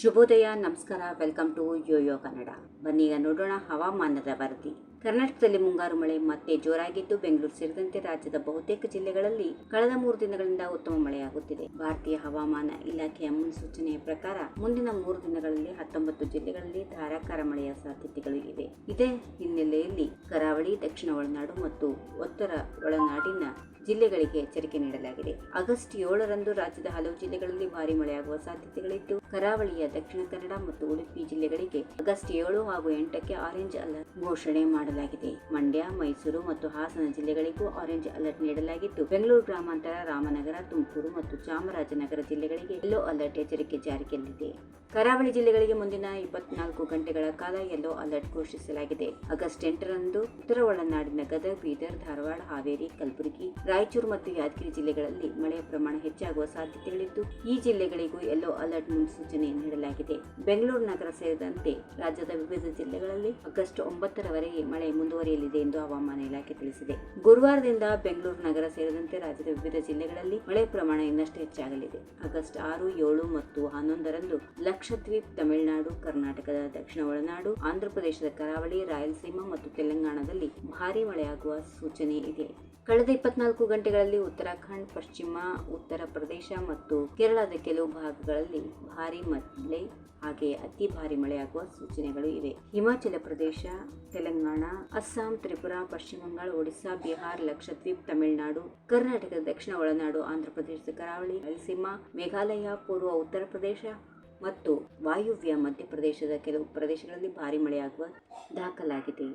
ಶುಭೋದಯ, ನಮಸ್ಕಾರ. Welcome to YoYo Kannada. ಬನ್ನೀಗ ನೋಡೋಣ ಹವಾಮಾನದ ವರದಿ. ಕರ್ನಾಟಕದಲ್ಲಿ ಮುಂಗಾರು ಮಳೆ ಮತ್ತೆ ಜೋರಾಗಿದ್ದು, ಬೆಂಗಳೂರು ಸೇರಿದಂತೆ ರಾಜ್ಯದ ಬಹುತೇಕ ಜಿಲ್ಲೆಗಳಲ್ಲಿ ಕಳೆದ 3 ದಿನಗಳಿಂದ ಉತ್ತಮ ಮಳೆಯಾಗುತ್ತಿದೆ. ಭಾರತೀಯ ಹವಾಮಾನ ಇಲಾಖೆಯ ಮುನ್ಸೂಚನೆಯ ಪ್ರಕಾರ ಮುಂದಿನ 3 ದಿನಗಳಲ್ಲಿ 19 ಜಿಲ್ಲೆಗಳಲ್ಲಿ ಧಾರಾಕಾರ ಮಳೆಯ ಸಾಧ್ಯತೆಗಳು ಇವೆ. ಇದೇ ಹಿನ್ನೆಲೆಯಲ್ಲಿ ಕರಾವಳಿ, ದಕ್ಷಿಣ ಒಳನಾಡು ಮತ್ತು ಉತ್ತರ ಒಳನಾಡಿನ ಜಿಲ್ಲೆಗಳಿಗೆ ಎಚ್ಚರಿಕೆ ನೀಡಲಾಗಿದೆ. ಆಗಸ್ಟ್ 7ರಂದು ರಾಜ್ಯದ ಹಲವು ಜಿಲ್ಲೆಗಳಲ್ಲಿ ಭಾರಿ ಮಳೆಯಾಗುವ ಸಾಧ್ಯತೆಗಳಿದ್ದು, ಕರಾವಳಿಯ ದಕ್ಷಿಣ ಕನ್ನಡ ಮತ್ತು ಉಡುಪಿ ಜಿಲ್ಲೆಗಳಿಗೆ ಆಗಸ್ಟ್ 7 ಹಾಗೂ 8ಕ್ಕೆ ಆರೆಂಜ್ ಅಲರ್ಟ್ ಘೋಷಣೆ ಮಾಡಲಾಗಿದೆ. ಮಂಡ್ಯ, ಮೈಸೂರು ಮತ್ತು ಹಾಸನ ಜಿಲ್ಲೆಗಳಿಗೂ ಆರೆಂಜ್ ಅಲರ್ಟ್ ನೀಡಲಾಗಿದ್ದು, ಬೆಂಗಳೂರು ಗ್ರಾಮಾಂತರ, ರಾಮನಗರ, ತುಮಕೂರು ಮತ್ತು ಚಾಮರಾಜನಗರ ಜಿಲ್ಲೆಗಳಿಗೆ ಯೆಲ್ಲೋ ಅಲರ್ಟ್ ಎಚ್ಚರಿಕೆ ಜಾರಿಯಲ್ಲಿದೆ. ಕರಾವಳಿ ಜಿಲ್ಲೆಗಳಿಗೆ ಮುಂದಿನ 24 ಗಂಟೆಗಳ ಕಾಲ ಯೆಲ್ಲೋ ಅಲರ್ಟ್ ಘೋಷಿಸಲಾಗಿದೆ. ಆಗಸ್ಟ್ 8ರಂದು ಉತ್ತರ ಒಳನಾಡಿನ ಗದಗ, ಬೀದರ್, ಧಾರವಾಡ, ಹಾವೇರಿ, ಕಲಬುರಗಿ, ರಾಯಚೂರು ಮತ್ತು ಯಾದಗಿರಿ ಜಿಲ್ಲೆಗಳಲ್ಲಿ ಮಳೆಯ ಪ್ರಮಾಣ ಹೆಚ್ಚಾಗುವ ಸಾಧ್ಯತೆಗಳಿದ್ದು, ಈ ಜಿಲ್ಲೆಗಳಿಗೂ ಯೆಲ್ಲೋ ಅಲರ್ಟ್ ಮುನ್ಸೂಚನೆ ನೀಡಲಾಗಿದೆ. ಬೆಂಗಳೂರು ನಗರ ಸೇರಿದಂತೆ ರಾಜ್ಯದ ವಿವಿಧ ಜಿಲ್ಲೆಗಳಲ್ಲಿ ಆಗಸ್ಟ್ 9ರವರೆಗೆ ಮಳೆ ಮುಂದುವರಿಯಲಿದೆ ಎಂದು ಹವಾಮಾನ ಇಲಾಖೆ ತಿಳಿಸಿದೆ. ಗುರುವಾರದಿಂದ ಬೆಂಗಳೂರು ನಗರ ಸೇರಿದಂತೆ ರಾಜ್ಯದ ವಿವಿಧ ಜಿಲ್ಲೆಗಳಲ್ಲಿ ಮಳೆ ಪ್ರಮಾಣ ಇನ್ನಷ್ಟು ಹೆಚ್ಚಾಗಲಿದೆ. ಆಗಸ್ಟ್ 6, 7 ಮತ್ತು 11ರಂದು ಲಕ್ಷದ್ವೀಪ್, ತಮಿಳುನಾಡು, ಕರ್ನಾಟಕದ ದಕ್ಷಿಣ ಒಳನಾಡು, ಆಂಧ್ರಪ್ರದೇಶದ ಕರಾವಳಿ, ರಾಯಲಸೀಮಾ ಮತ್ತು ತೆಲಂಗಾಣದಲ್ಲಿ ಭಾರೀ ಮಳೆಯಾಗುವ ಸೂಚನೆ ಇದೆ. ಕಳೆದ 24 ಗಂಟೆಗಳಲ್ಲಿ ಉತ್ತರಾಖಂಡ್, ಪಶ್ಚಿಮ ಉತ್ತರ ಪ್ರದೇಶ ಮತ್ತು ಕೇರಳದ ಕೆಲವು ಭಾಗಗಳಲ್ಲಿ ಭಾರೀ ಮಳೆ ಹಾಗೆಯೇ ಅತಿ ಭಾರಿ ಮಳೆಯಾಗುವ ಸೂಚನೆಗಳು ಇವೆ. ಹಿಮಾಚಲ ಪ್ರದೇಶ, ತೆಲಂಗಾಣ, ಅಸ್ಸಾಂ, ತ್ರಿಪುರಾ, ಪಶ್ಚಿಮ ಬಂಗಾಳ, ಒಡಿಶಾ, ಬಿಹಾರ್, ಲಕ್ಷದ್ವೀಪ್, ತಮಿಳುನಾಡು, ಕರ್ನಾಟಕದ ದಕ್ಷಿಣ ಒಳನಾಡು, ಆಂಧ್ರಪ್ರದೇಶದ ಕರಾವಳಿ, ರಾಯಲಸೀಮಾ, ಮೇಘಾಲಯ, ಪೂರ್ವ ಉತ್ತರ ಪ್ರದೇಶ ಮತ್ತು ವಾಯುವ್ಯ ಮಧ್ಯಪ್ರದೇಶದ ಕೆಲವು ಪ್ರದೇಶಗಳಲ್ಲಿ ಭಾರಿ ಮಳೆಯಾಗುವ ದಾಖಲಾಗಿದೆ.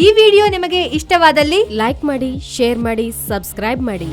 ಈ ವಿಡಿಯೋ ನಿಮಗೆ ಇಷ್ಟವಾದಲ್ಲಿ ಲೈಕ್ ಮಾಡಿ, ಶೇರ್ ಮಾಡಿ, ಸಬ್ಸ್ಕ್ರೈಬ್ ಮಾಡಿ.